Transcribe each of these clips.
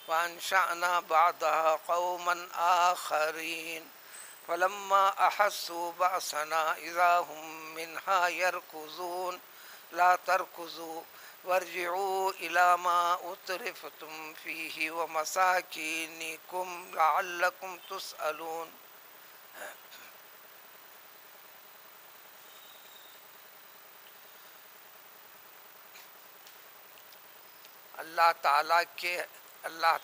وأنشأنا بعدها قوما آخرين فلما أحسوا بأسنا إذا هم منها يركضون لا تركضوا وارجعوا إلى ما أترفتم فيه ومساكنكم لعلكم تسألون. اللہ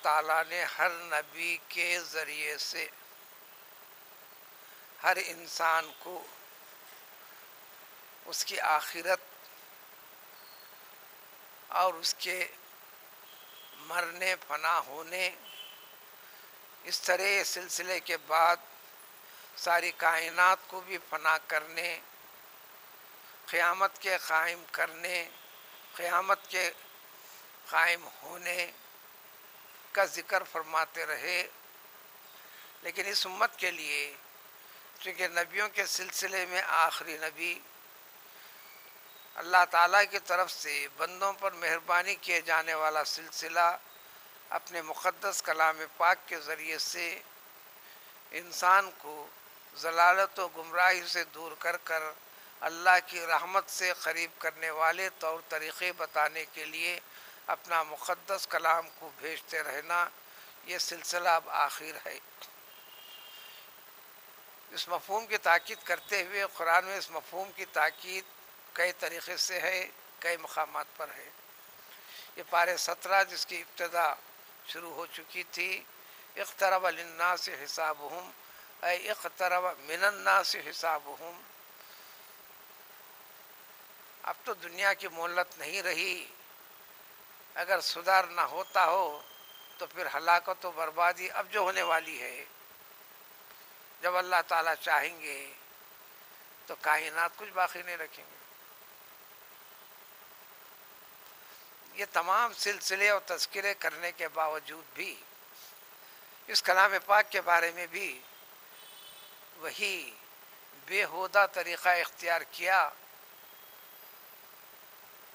تعالیٰ نے ہر نبی کے ذریعے سے ہر انسان کو اس کی آخرت اور اس کے مرنے فنا ہونے، اس طرح سلسلے کے بعد ساری کائنات کو بھی فنا کرنے، قیامت کے قائم کرنے، قیامت کے قائم ہونے کا ذکر فرماتے رہے. لیکن اس امت کے لیے چونکہ نبیوں کے سلسلے میں آخری نبی اللہ تعالیٰ کی طرف سے بندوں پر مہربانی کیے جانے والا سلسلہ اپنے مقدس کلام پاک کے ذریعے سے انسان کو ضلالت و گمراہی سے دور کر کر اللہ کی رحمت سے قریب کرنے والے طور طریقے بتانے کے لیے اپنا مقدس کلام کو بھیجتے رہنا، یہ سلسلہ اب آخر ہے. اس مفہوم کی تاکید کرتے ہوئے قرآن میں اس مفہوم کی تاکید کئی طریقے سے ہے، کئی مقامات پر ہے. یہ پارے 17 جس کی ابتدا شروع ہو چکی تھی، اقترب للناس حسابہم اے اقترب من الناس حسابہم. اب تو دنیا کی مہلت نہیں رہی، اگر سدھار نہ ہوتا ہو تو پھر ہلاکت و بربادی اب جو ہونے والی ہے. جب اللہ تعالیٰ چاہیں گے تو کائنات کچھ باقی نہیں رکھیں گے. یہ تمام سلسلے اور تذکرے کرنے کے باوجود بھی اس کلام پاک کے بارے میں بھی وہی بےہودہ طریقہ اختیار کیا.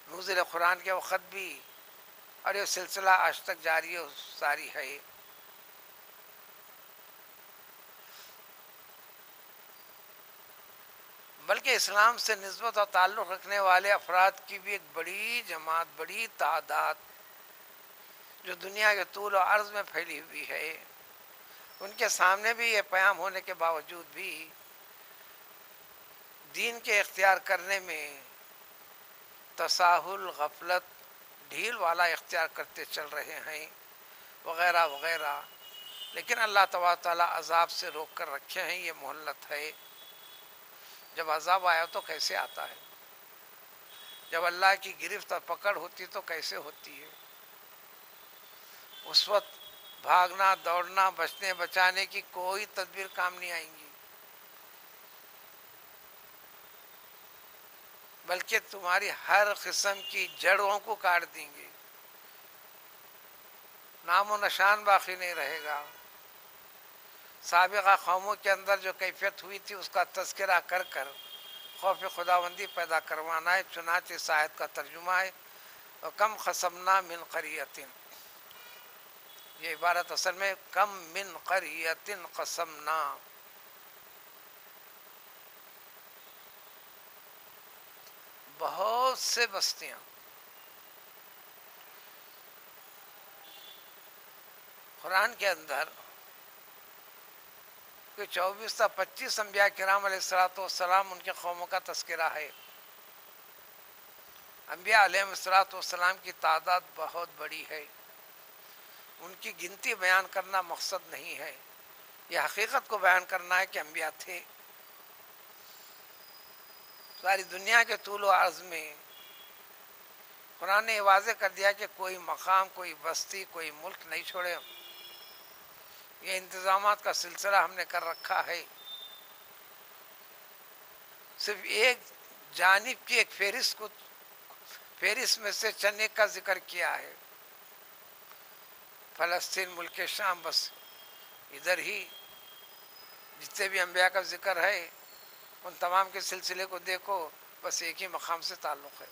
نزول قرآن کے وقت بھی اور یہ سلسلہ آج تک جاری و ساری ہے. بلکہ اسلام سے نسبت اور تعلق رکھنے والے افراد کی بھی ایک بڑی جماعت، بڑی تعداد جو دنیا کے طول و عرض میں پھیلی ہوئی ہے، ان کے سامنے بھی یہ پیام ہونے کے باوجود بھی دین کے اختیار کرنے میں تساہل، غفلت، ڈھیل والا اختیار کرتے چل رہے ہیں وغیرہ وغیرہ. لیکن اللہ تبارک تعالیٰ عذاب سے روک کر رکھے ہیں. یہ مہلت ہے. جب عذاب آیا تو کیسے آتا ہے، جب اللہ کی گرفت اور پکڑ ہوتی تو کیسے ہوتی ہے. اس وقت بھاگنا، دوڑنا، بچنے بچانے کی کوئی تدبیر کام نہیں آئیں گی، بلکہ تمہاری ہر قسم کی جڑوں کو کاٹ دیں گے. نام و نشان باقی نہیں رہے گا. سابقہ قوموں کے اندر جو کیفیت ہوئی تھی اس کا تذکرہ کر کر خوف خداوندی پیدا کروانا ہے. چنانچہ اس آیت کا ترجمہ ہے وَكَمْ خَصَمْنَا مِنْ قَرْيَةٍ. یہ عبارت اصل میں کم من قریۃ قسمنا، بہت سے بستیاں. قرآن کے اندر کوئی 24 تا 25 انبیاء کرام علیہ السلام ان کے قوموں کا تذکرہ ہے. انبیاء علیہ السلام کی تعداد بہت بڑی ہے. ان کی گنتی بیان کرنا مقصد نہیں ہے، یہ حقیقت کو بیان کرنا ہے کہ انبیاء تھے. ساری دنیا کے طول و عرض میں قرآن نے واضح کر دیا کہ کوئی مقام، کوئی بستی، کوئی ملک نہیں چھوڑے. یہ انتظامات کا سلسلہ ہم نے کر رکھا ہے. صرف ایک جانب کی ایک فہرست میں سے چند ایک کا ذکر کیا ہے. فلسطین، ملک شام، بس ادھر ہی جتنے بھی انبیاء کا ذکر ہے ان تمام کے سلسلے کو دیکھو، بس ایک ہی مقام سے تعلق ہے.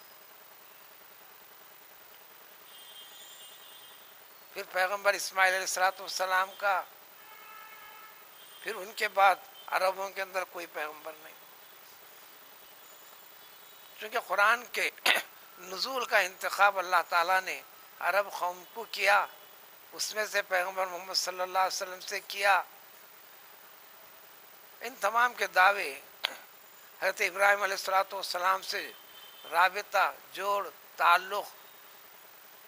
پھر پیغمبر اسماعیل علیہ السلام کا، پھر ان کے بعد عربوں کے اندر کوئی پیغمبر نہیں، چونکہ قرآن کے نزول کا انتخاب اللہ تعالیٰ نے عرب قوم کو کیا، اس میں سے پیغمبر محمد صلی اللہ علیہ وسلم سے کیا۔ ان تمام کے دعوے حضرت ابراہیم علیہ السلام سے رابطہ، جوڑ، تعلق،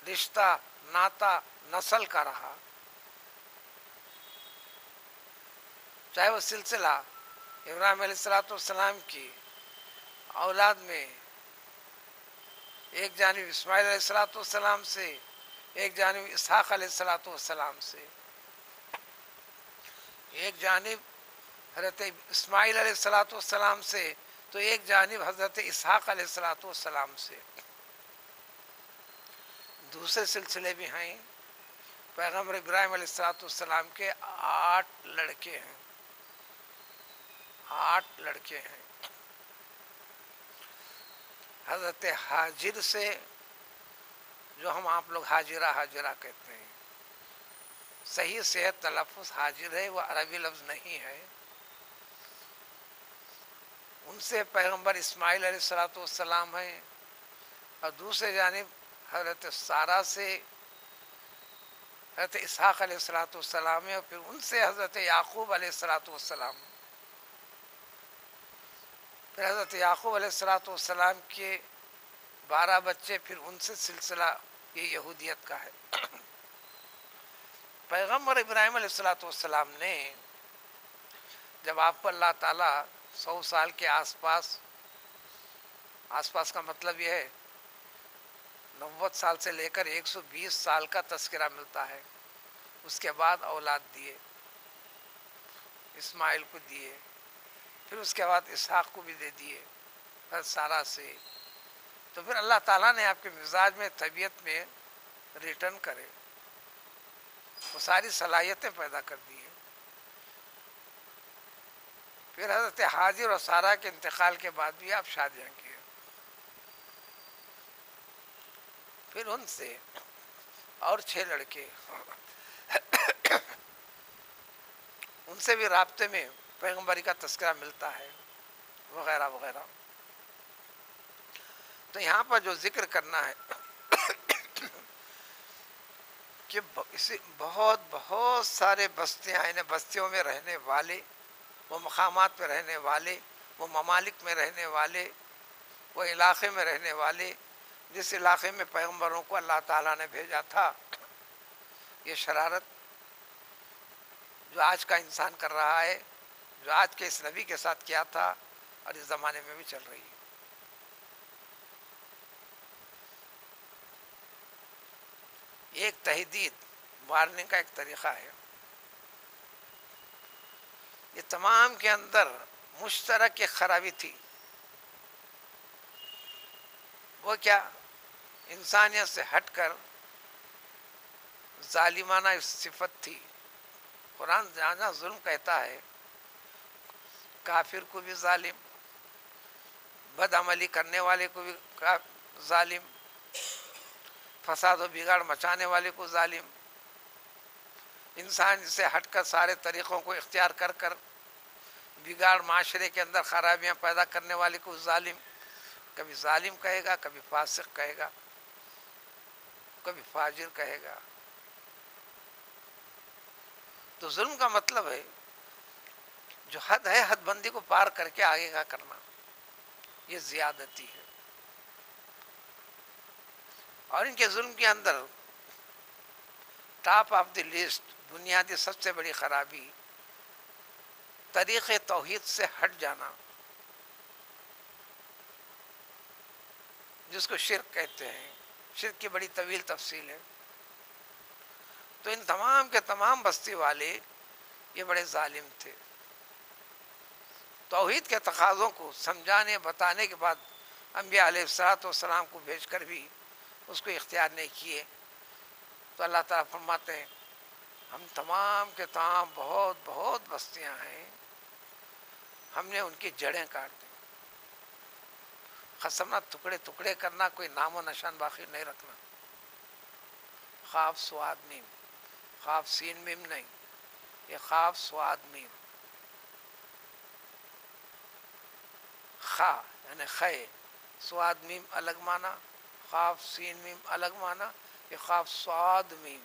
رشتہ، ناتا، نسل کا رہا، چاہے وہ سلسلہ ابراہیم علیہ السلام کی اولاد میں ایک جانب اسماعیل علیہ السلام سے، ایک جانب اسحاق علیہ السلام سے، ایک جانب حضرت اسماعیل علیہ السلام سے تو ایک جانب حضرت اسحاق علیہ السلام سے۔ دوسرے سلسلے بھی ہیں، پیغمبر ابراہیم علیہ السلام کے 8 لڑکے ہیں، 8 لڑکے ہیں۔ حضرت حاجر سے، جو ہم آپ لوگ حاجرہ کہتے ہیں، صحیح صحت تلفظ حاجر ہے، وہ عربی لفظ نہیں ہے۔ ان سے پیغمبر اسماعیل علیہ السلام ہیں، اور دوسرے جانب حضرت سارہ سے حضرت اسحاق علیہ السلام ہے، اور پھر ان سے حضرت یعقوب علیہ السلام، پھر حضرت یعقوب علیہ السلام کے 12 بچے، پھر ان سے سلسلہ یہ یہودیت کا ہے۔ پیغمبر ابراہیم علیہ السلام نے جب آپ کو اللہ تعالیٰ 100 سال کے آس پاس کا مطلب یہ ہے 90 سال سے لے کر 120 سال کا تذکرہ ملتا ہے، اس کے بعد اولاد دیے، اسماعیل کو دیے، پھر اس کے بعد اسحاق کو بھی دے دیے حضرت سارہ سے، تو پھر اللہ تعالیٰ نے آپ کے مزاج میں، طبیعت میں ریٹرن کرے، وہ ساری صلاحیتیں پیدا کر دی ہیں۔ پھر حضرت حاجر اور سارہ کے انتقال کے بعد بھی آپ شادیاں کیے، پھر ان سے اور 6 لڑکے، ان سے بھی رابطے میں پیغمبری کا تذکرہ ملتا ہے، وغیرہ وغیرہ۔ تو یہاں پر جو ذکر کرنا ہے کہ بہت سارے بستیاں ہیں، بستیوں میں رہنے والے، وہ مقامات پہ رہنے والے، وہ ممالک میں رہنے والے، وہ علاقے میں رہنے والے، جس علاقے میں پیغمبروں کو اللہ تعالیٰ نے بھیجا تھا، یہ شرارت جو آج کا انسان کر رہا ہے، جو آج کے اس نبی کے ساتھ کیا تھا، اور اس زمانے میں بھی چل رہی ہے۔ ایک تحدید، وارننگ کا ایک طریقہ ہے۔ یہ تمام کے اندر مشترک ایک خرابی تھی، وہ کیا؟ انسانیت سے ہٹ کر ظالمانہ صفت تھی۔ قرآن جہاں ظلم کہتا ہے، کافر کو بھی ظالم، بد عملی کرنے والے کو بھی ظالم، فساد و بگاڑ مچانے والے کو ظالم، انسان سے ہٹ کر سارے طریقوں کو اختیار کر کر بگاڑ معاشرے کے اندر خرابیاں پیدا کرنے والے کو ظالم، کبھی ظالم کہے گا، کبھی فاسق کہے گا، کبھی فاجر کہے گا۔ تو ظلم کا مطلب ہے جو حد ہے، حد بندی کو پار کر کے آگے کا کرنا، یہ زیادتی ہے۔ اور ان کے ظلم کے اندر ٹاپ آف دی لسٹ، بنیادی سب سے بڑی خرابی، طریق توحید سے ہٹ جانا، جس کو شرک کہتے ہیں۔ شرک کی بڑی طویل تفصیل ہے۔ تو ان تمام کے تمام بستی والے یہ بڑے ظالم تھے۔ توحید کے تقاضوں کو سمجھانے بتانے کے بعد انبیاء علیہ السلام کو بھیج کر بھی اس کو اختیار نہیں کیے، تو اللہ تعالیٰ فرماتے ہیں ہم تمام کے تمام بہت بستیاں ہیں، ہم نے ان کی جڑیں کاٹ دی۔ قسمنا ٹکڑے ٹکڑے کرنا، کوئی نام و نشان باقی نہیں رکھنا۔ خاف سواد میم، خاف سین میم نہیں، یہ خاف سواد میم، خا یعنی خے، سواد میم الگ معنی، خاف سین میم الگ معنی، یہ خاف سواد میم.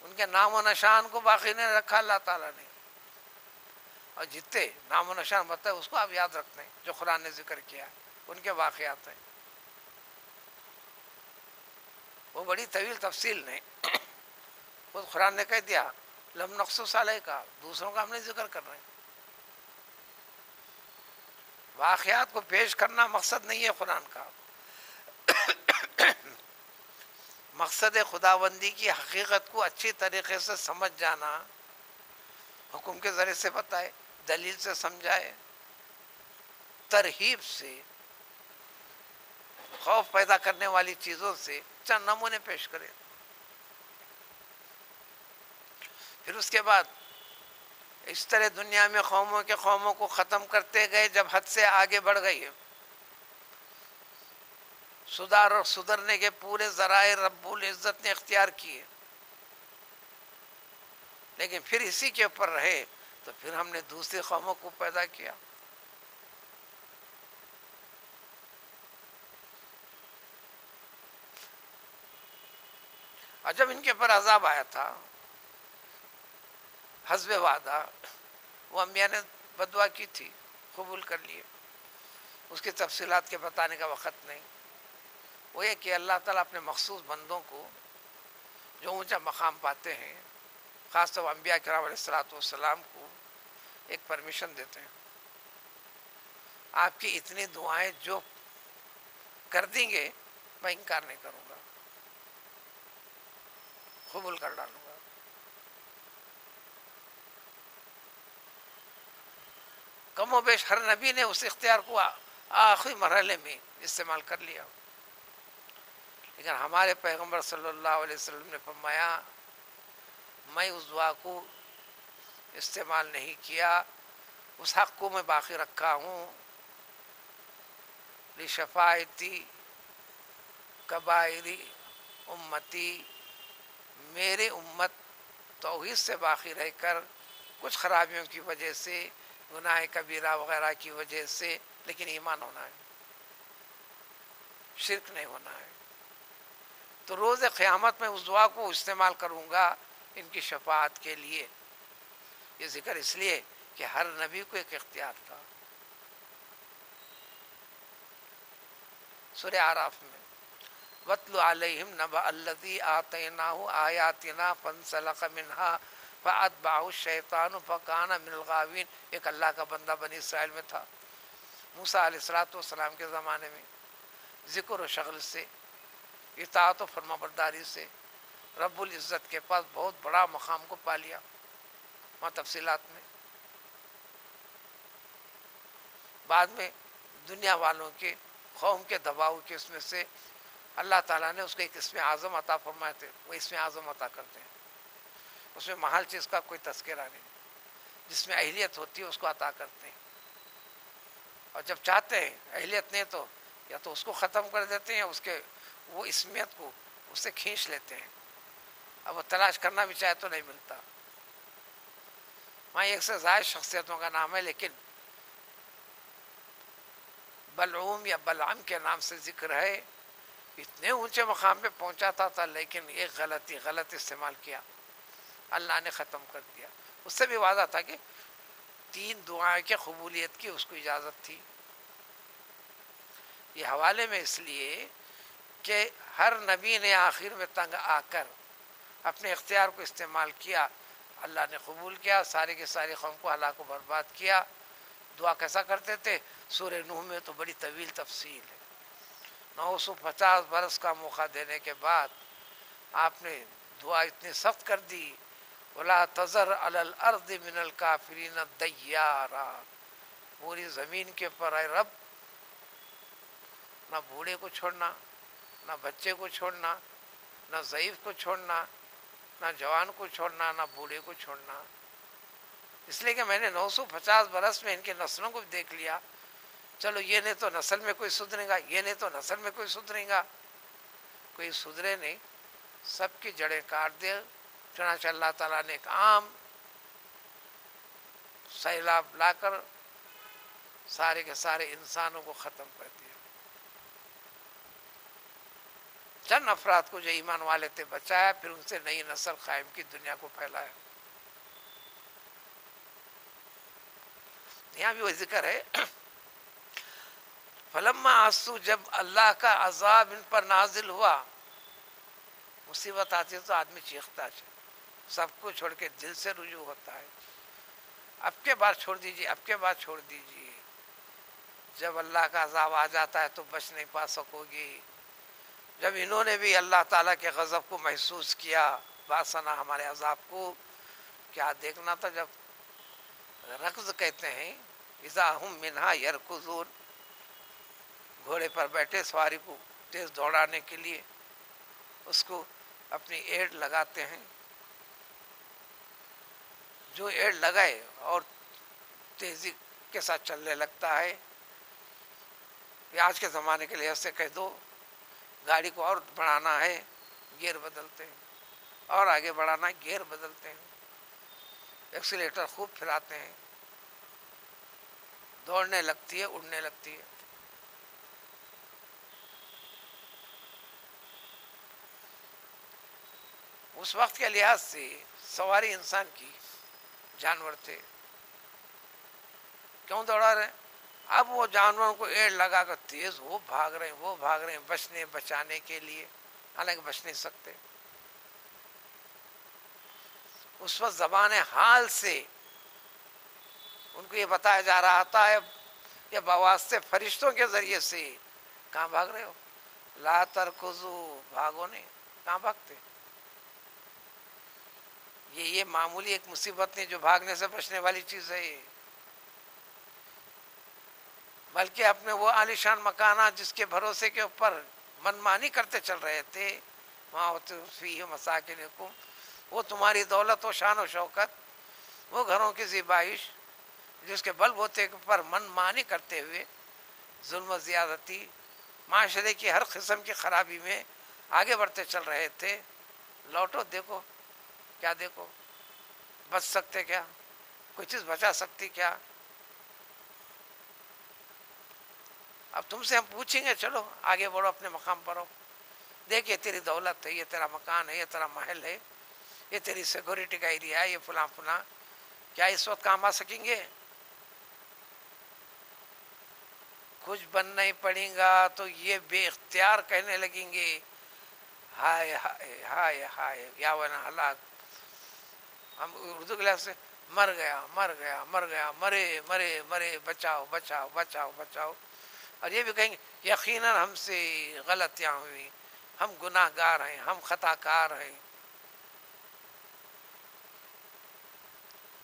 ان کے نام و نشان کو باقی نہیں رکھا اللہ تعالیٰ نے، اور جتنے نام و نشان بتائے اس کو آپ یاد رکھتے ہیں جو قرآن نے ذکر کیا ان کے واقعات ہیں. وہ بڑی طویل تفصیل نہیں، خود قرآن نے کہہ دیا لم نقصص علیہ کا، دوسروں کا ہم نے ذکر کر رہے ہیں. واقعات کو پیش کرنا مقصد نہیں ہے قرآن کا، مقصد خداوندی کی حقیقت کو اچھی طریقے سے سمجھ جانا، حکم کے ذریعے سے بتائے، دلیل سے سمجھائے، ترہیب سے، خوف پیدا کرنے والی چیزوں سے چند نمونے پیش کرے. پھر اس کے بعد اس طرح دنیا میں قوموں کو ختم کرتے گئے. جب حد سے آگے بڑھ گئی، سدھار اور سدھرنے کے پورے ذرائع رب العزت نے اختیار کیے، لیکن پھر اسی کے اوپر رہے تو پھر ہم نے دوسری قوموں کو پیدا کیا. اور جب ان کے اوپر عذاب آیا تھا حسب وعدہ، وہ انبیاء نے بدعا کی تھی، قبول کر لیے. اس کی تفصیلات کے بتانے کا وقت نہیں. وہ یہ کہ اللہ تعالیٰ اپنے مخصوص بندوں کو جو اونچا مقام پاتے ہیں، خاص طور انبیاء کرام علیہ الصلوۃ والسلام کو ایک پرمیشن دیتے ہیں، آپ کی اتنی دعائیں جو کر دیں گے میں انکار نہیں کروں گا، قبول کر ڈالوں گا. کم و بیش ہر نبی نے اس اختیار کو آخری مرحلے میں استعمال کر لیا، لیکن ہمارے پیغمبر صلی اللہ علیہ وسلم نے فرمایا میں اس دعا کو استعمال نہیں کیا، اس حق کو میں باقی رکھا ہوں. لشفاعتی کبائری امتی، میرے امت توحید سے باقی رہ کر کچھ خرابیوں کی وجہ سے، گناہ کبیرہ وغیرہ کی وجہ سے، لیکن ایمان ہونا ہے، شرک نہیں ہونا ہے، تو روز قیامت میں اس دعا کو استعمال کروں گا ان کی شفاعت کے لیے. یہ ذکر اس لیے کہ ہر نبی کو ایک اختیار تھا. سورہ اعراف میں وَاتْلُ عَلَيْهِمْ نَبَأَ الَّذِي آتَيْنَاهُ آيَاتِنَا فَانْسَلَخَ مِنْهَا فَأَتْبَعَهُ الشَّيْطَانُ فَكَانَ مِنَ الْغَاوِينَ. ایک اللہ کا بندہ بنی اسرائیل میں تھا، موسیٰ علیہ السلام کے زمانے میں، ذکر و شغل سے، اطاعت و فرمانبرداری سے رب العزت کے پاس بہت بڑا مقام کو پا لیا. وہاں تفصیلات میں بعد میں دنیا والوں کے قوم کے دباؤ کے اس میں سے اللہ تعالیٰ نے اس کو ایک اسم اعظم عطا فرمائے تھے، وہ اسم اعظم عطا کرتے ہیں. اس میں محل چیز کا کوئی تذکرہ نہیں، جس میں اہلیت ہوتی ہے اس کو عطا کرتے ہیں، اور جب چاہتے ہیں اہلیت نہیں تو یا تو اس کو ختم کر دیتے ہیں یا اس کے وہ اسمیت کو اس سے کھینچ لیتے ہیں. اب وہ تلاش کرنا بھی چاہے تو نہیں ملتا. وہاں ایک سے زائد شخصیتوں کا نام ہے، لیکن بلعوم یا بلعم کے نام سے ذکر ہے. اتنے اونچے مقام پہ پہنچاتا تھا، لیکن ایک غلط استعمال کیا، اللہ نے ختم کر دیا. اس سے بھی واضح تھا کہ 3 دعائیں کے قبولیت کی اس کو اجازت تھی. یہ حوالے میں اس لیے کہ ہر نبی نے آخر میں تنگ آ کر اپنے اختیار کو استعمال کیا، اللہ نے قبول کیا، سارے کے سارے قوم کو ہلاک و برباد کیا. دعا کیسا کرتے تھے؟ سورہ نوح میں تو بڑی طویل تفصیل ہے. 950 برس کا موقع دینے کے بعد آپ نے دعا اتنی سخت کر دی، وَلَا تَذَرْ عَلَى الْأَرْضِ مِنَ الْكَافِرِينَ دَيَّارًا. پوری زمین کے پر اے رب نہ بوڑھے کو چھوڑنا، نہ بچے کو چھوڑنا، نہ ضعیف کو چھوڑنا، نہ جوان کو چھوڑنا، نہ بوڑھے کو چھوڑنا. اس لیے کہ میں نے 950 برس میں ان کے نسلوں کو دیکھ لیا چلو یہ نہیں تو نسل میں کوئی سدھرے گا، یہ نہیں تو نسل میں کوئی سدھرے گا، کوئی سدھرے نہیں، سب کی جڑیں کاٹ دے۔ چنانچہ اللہ تعالیٰ نے ایک عام سیلاب لا کر سارے کے سارے انسانوں کو ختم کر دیا۔ چند افراد کو جو ایمان والے تھے بچایا، پھر ان سے نئی نسل قائم کی، دنیا کو پھیلایا۔ یہاں بھی وہ ذکر ہے، فلما آسو، جب اللہ کا عذاب ان پر نازل ہوا، مصیبت آتی ہے تو آدمی چیختا ہے، سب کو چھوڑ کے دل سے رجوع ہوتا ہے، اب کے بار چھوڑ دیجیے، اب کے بار چھوڑ دیجیے۔ جب اللہ کا عذاب آ جاتا ہے تو بچ نہیں پا سکو گی۔ جب انہوں نے بھی اللہ تعالیٰ کے غضب کو محسوس کیا، باسنا ہمارے عذاب کو، کیا دیکھنا تھا جب رکض کہتے ہیں، اذا ہم منہا یرکضون، گھوڑے پر بیٹھے سواری کو تیز دوڑانے کے لیے اس کو اپنی ایڑ لگاتے ہیں، جو ایڑ لگائے اور تیزی کے ساتھ چلنے لگتا ہے، یہ آج کے زمانے کے لحاظ سے کہہ دو، گاڑی کو اور بڑھانا ہے گیئر بدلتے ہیں، اور آگے بڑھانا ہے گیئر بدلتے ہیں، ایکسیلیٹر خوب پھراتے ہیں، دوڑنے لگتی ہے، اڑنے لگتی ہے۔ اس وقت کے لحاظ سے سواری انسان کی، جانور تھے، کیوں دوڑا رہے ہیں؟ اب وہ جانوروں کو ایڑ لگا کر تیز وہ بھاگ رہے ہیں، وہ بھاگ رہے ہیں بچانے کے لیے، حالانکہ بچ نہیں سکتے۔ اس وقت زبان حال سے ان کو یہ بتایا جا رہا تھا، یہ بواسطے فرشتوں کے ذریعے سے، کہاں بھاگ رہے ہو، لا ترکضوا، بھاگو نہیں، کہاں بھاگتے؟ یہ معمولی ایک مصیبت نہیں جو بھاگنے سے بچنے والی چیز ہے، یہ بلکہ اپنے وہ عالیشان مکانات جس کے بھروسے کے اوپر منمانی کرتے چل رہے تھے، وہاں فیہ مساکنکم، وہ تمہاری دولت و شان و شوکت، وہ گھروں کی زیبائش جس کے بل بوتے پر منمانی کرتے ہوئے ظلم و زیادتی، معاشرے کی ہر قسم کی خرابی میں آگے بڑھتے چل رہے تھے، لوٹو دیکھو، کیا دیکھو، بچ سکتے کیا؟ کوئی چیز بچا سکتی کیا؟ اب تم سے ہم پوچھیں گے، چلو آگے بڑھو، اپنے مقام پر ہو، دیکھ یہ تیری دولت ہے، یہ تیرا مکان ہے، یہ تیرا محل ہے، یہ تیری سیکورٹی کا ایریا ہے، یہ فلاں فلاں، کیا اس وقت کام آ سکیں گے؟ کچھ بننا ہی پڑے گا تو یہ بے اختیار کہنے لگیں گے، ہائے ہائے ہائے ہائے یا ونا ہلاک، ہم اردو کے لفظ سے مر گیا مر گیا مر گیا، مرے مرے مرے، بچاؤ بچاؤ بچاؤ بچاؤ۔ اور یہ بھی کہیں گے یقیناً ہم سے غلطیاں ہوئی، ہم گناہ گار ہیں، ہم خطا کار ہیں۔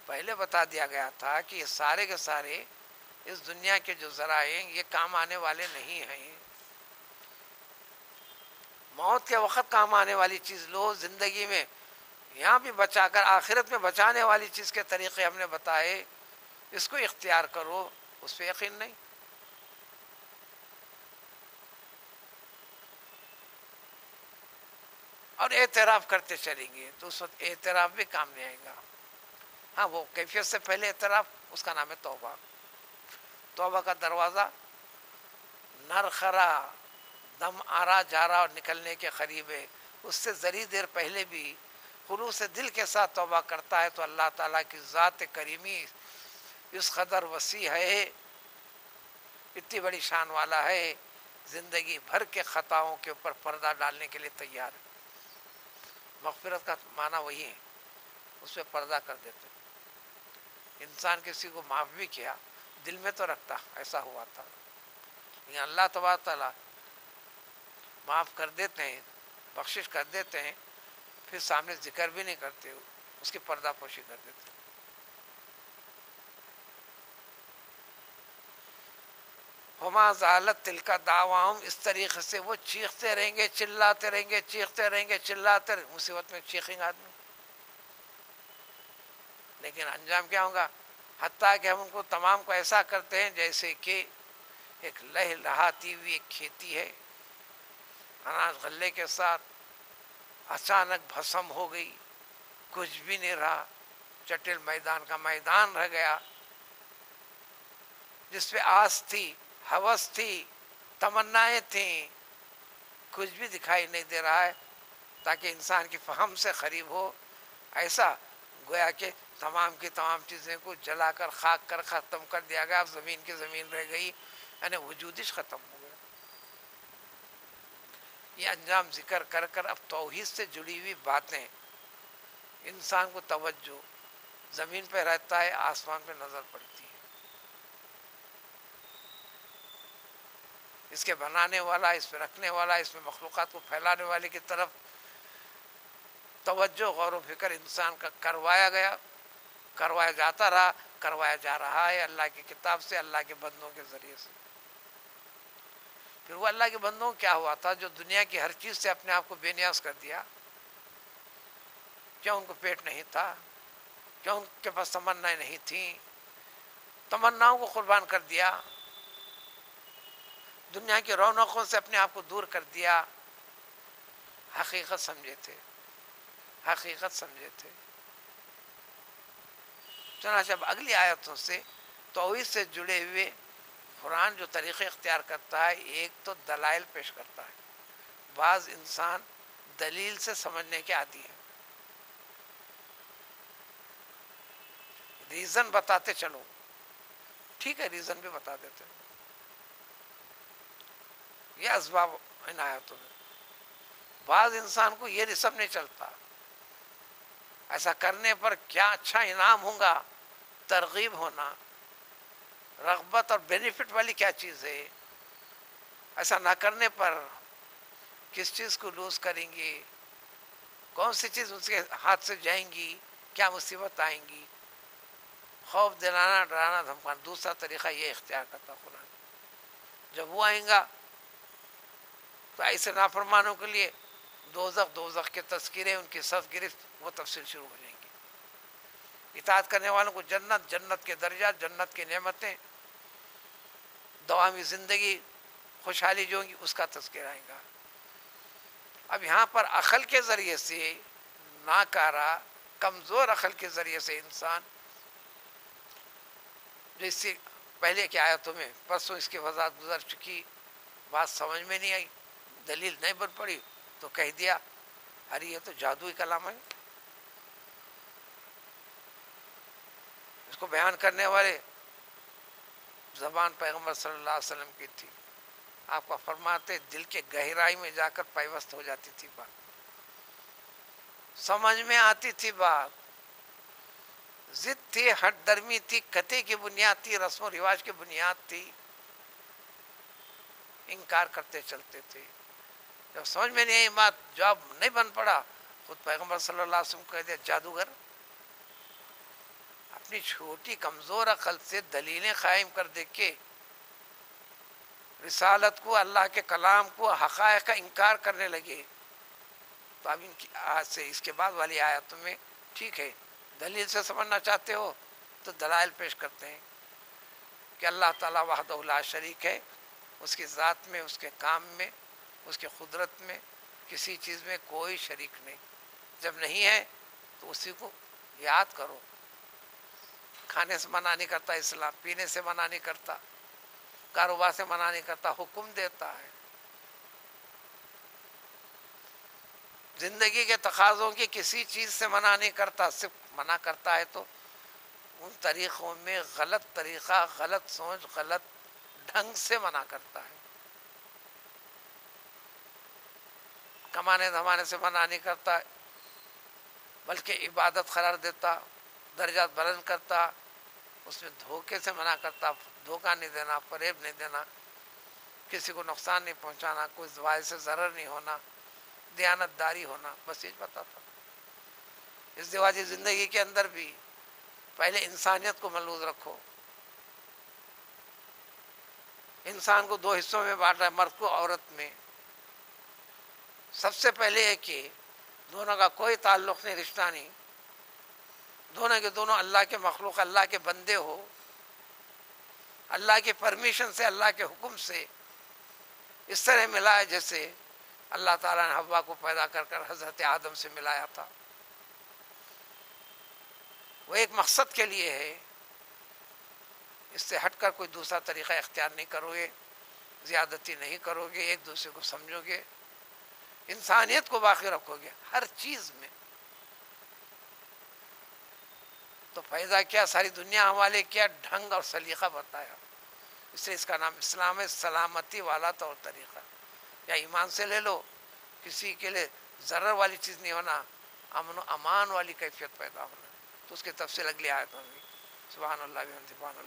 پہلے بتا دیا گیا تھا کہ یہ سارے کے سارے اس دنیا کے جو ذرائع ہیں یہ کام آنے والے نہیں ہیں، موت کے وقت کام آنے والی چیز لو، زندگی میں یہاں بھی بچا کر آخرت میں بچانے والی چیز کے طریقے ہم نے بتائے، اس کو اختیار کرو، اس پہ یقین نہیں۔ اور اعتراف کرتے چلیں گے تو اس وقت اعتراف بھی کام نہیں آئے گا۔ ہاں، وہ کیفیت سے پہلے اعتراف، اس کا نام ہے توبہ۔ توبہ کا دروازہ نرخرا، دم آ رہا جا رہا اور نکلنے کے قریب ہے، اس سے ذری دیر پہلے بھی خلوص دل کے ساتھ توبہ کرتا ہے تو اللہ تعالیٰ کی ذات کریمی اس قدر وسیع ہے، اتنی بڑی شان والا ہے، زندگی بھر کے خطاؤں کے اوپر پردہ ڈالنے کے لیے تیار ہے۔ مغفرت کا معنی وہی ہے، اس پہ پردہ کر دیتے۔ انسان کسی کو معاف بھی کیا، دل میں تو رکھتا ایسا ہوا تھا، لیکن اللہ تبارک تعالیٰ معاف کر دیتے ہیں، بخشش کر دیتے ہیں، پھر سامنے ذکر بھی نہیں کرتے، اس کی پردہ پوشی کر دیتے ہیں۔ ہما زالت تل کا دعواہم، اس طریقے سے وہ چیختے رہیں گے، چلاتے رہیں گے، چیختے رہیں گے، چلاتے رہیں گے، مصیبت میں چیخیں گے آدمی، لیکن انجام کیا ہوگا؟ حتیٰ کہ ہم ان کو تمام کو ایسا کرتے ہیں جیسے کہ ایک لہلہاتی ہوئی ایک کھیتی ہے، اناج غلے کے ساتھ اچانک بھسم ہو گئی، کچھ بھی نہیں رہا، چٹل میدان کا میدان رہ گیا، جس پہ آس تھی، ہوس تھی، تمنائیں تھیں، کچھ بھی دکھائی نہیں دے رہا ہے، تاکہ انسان کی فہم سے قریب ہو۔ ایسا گویا کہ تمام کی تمام چیزیں کو جلا کر خاک کر ختم کر دیا گیا، اب زمین کی زمین رہ گئی، یعنی وجودش ختم ہو گیا۔ یہ انجام ذکر کر کر اب توحید سے جڑی ہوئی باتیں، انسان کو توجہ، زمین پہ رہتا ہے، آسمان پہ نظر پڑتی ہے، اس کے بنانے والا، اس پہ رکھنے والا، اس میں مخلوقات کو پھیلانے والے کی طرف توجہ، غور و فکر انسان کا کروایا گیا، کروایا جاتا رہا، کروایا جا رہا ہے اللہ کی کتاب سے، اللہ کے بندوں کے ذریعے سے۔ پھر وہ اللہ کے بندوں کیا ہوا تھا جو دنیا کی ہر چیز سے اپنے آپ کو بے نیاز کر دیا؟ کیا ان کو پیٹ نہیں تھا؟ کیا ان کے پاس تمنائیں نہیں تھیں؟ تمناؤں کو قربان کر دیا، دنیا کی رونقوں سے اپنے آپ کو دور کر دیا، حقیقت سمجھے تھے، حقیقت سمجھے تھے۔ چنانچہ اب اگلی آیتوں سے توحید سے جڑے ہوئے قرآن جو طریقے اختیار کرتا ہے، ایک تو دلائل پیش کرتا ہے، بعض انسان دلیل سے سمجھنے کے عادی ہیں، ریزن بتاتے چلو، ٹھیک ہے ریزن بھی بتا دیتے، یہ اسباب ان آیتوں میں۔ بعض انسان کو یہ سب نہیں چلتا، ایسا کرنے پر کیا اچھا انعام ہوگا، ترغیب ہونا، رغبت اور بینیفٹ والی کیا چیز ہے، ایسا نہ کرنے پر کس چیز کو لوز کریں گے، کون سی چیز اس کے ہاتھ سے جائیں گی، کیا مصیبت آئیں گی، خوف دلانا، ڈرانا، دھمکانا۔ دوسرا طریقہ یہ اختیار کرتا قرآن، جب وہ آئیں گا تو ایسے نافرمانوں کے لیے دوزخ کے تذکرے، ان کی صف گرفت، وہ تفصیل شروع ہو جائیں گی۔ اطاعت کرنے والوں کو جنت کے درجات، جنت کی نعمتیں، دوامی زندگی، خوشحالی جو ہوگی، اس کا تذکرہ آئے گا۔ اب یہاں پر عقل کے ذریعے سے ناکارہ، کمزور عقل کے ذریعے سے انسان، جو اس سے پہلے کی آیتوں میں پرسوں اس کی وضاحت گزر چکی، بات سمجھ میں نہیں آئی، دلیل نہیں بن پڑی، تو کہہ دیا ارے یہ تو جادوئی کلام ہے۔ اس کو بیان کرنے والے زبان پیغمبر صلی اللہ علیہ وسلم کی تھی، آپ کا فرماتے دل کے گہرائی میں جا کر پیوست ہو جاتی تھی بات، سمجھ میں آتی تھی بات، ضد تھی، ہٹ درمی تھی، قطع کی بنیاد تھی، رسم و رواج کی بنیاد تھی، انکار کرتے چلتے تھے۔ جب سمجھ میں نہیں آئی بات، جواب نہیں بن پڑا، خود پیغمبر صلی اللہ علیہ وسلم کہہ دیا جادوگر۔ اپنی چھوٹی کمزور عقل سے دلیلیں قائم کر دے کے رسالت کو، اللہ کے کلام کو، حقائق کا انکار کرنے لگے۔ تو اب ان کی آج سے اس کے بعد والی آیتوں میں ٹھیک ہے دلیل سے سمجھنا چاہتے ہو تو دلائل پیش کرتے ہیں کہ اللہ تعالیٰ وحدہ لا شریک ہے، اس کی ذات میں، اس کے کام میں، اس کی قدرت میں، کسی چیز میں کوئی شریک نہیں۔ جب نہیں ہے تو اسی کو یاد کرو۔ کھانے سے منع نہیں کرتا اسلام، پینے سے منع نہیں کرتا، کاروبار سے منع نہیں کرتا، حکم دیتا ہے۔ زندگی کے تقاضوں کی کسی چیز سے منع نہیں کرتا، صرف منع کرتا ہے تو ان طریقوں میں غلط طریقہ، غلط سوچ، غلط ڈھنگ سے منع کرتا ہے۔ کمانے دھمانے سے منع نہیں کرتا، بلکہ عبادت قرار دیتا، درجات بلند کرتا، اس میں دھوکے سے منع کرتا، دھوکہ نہیں دینا، فریب نہیں دینا، کسی کو نقصان نہیں پہنچانا، کوئی زوال سے ضرر نہیں ہونا، دیانت داری ہونا، بس یہ بتاتا۔ اس ازدواجی زندگی کے اندر بھی پہلے انسانیت کو ملحوظ رکھو۔ انسان کو دو حصوں میں بانٹ رہا ہے، مرد کو عورت میں۔ سب سے پہلے ہے کہ دونوں کا کوئی تعلق نہیں، رشتہ نہیں، دونوں کے دونوں اللہ کے مخلوق، اللہ کے بندے ہو، اللہ کی پرمیشن سے، اللہ کے حکم سے اس طرح ملا ہے جیسے اللہ تعالیٰ نے حوا کو پیدا کر کر حضرت آدم سے ملایا تھا۔ وہ ایک مقصد کے لیے ہے، اس سے ہٹ کر کوئی دوسرا طریقہ اختیار نہیں کرو گے، زیادتی نہیں کرو گے، ایک دوسرے کو سمجھو گے، انسانیت کو باقی رکھو گے ہر چیز میں، تو فائدہ کیا؟ ساری دنیا حوالے کیا، ڈھنگ اور سلیقہ بتایا۔ اس لیے اس کا نام اسلام ہے، سلامتی والا طور طریقہ۔ یا ایمان سے لے لو، کسی کے لیے ضرر والی چیز نہیں ہونا، امن و امان والی کیفیت پیدا ہونا، تو اس کی تفصیل اگلی آیت میں ہوگی۔ سبحان اللہ، سبحان اللہ۔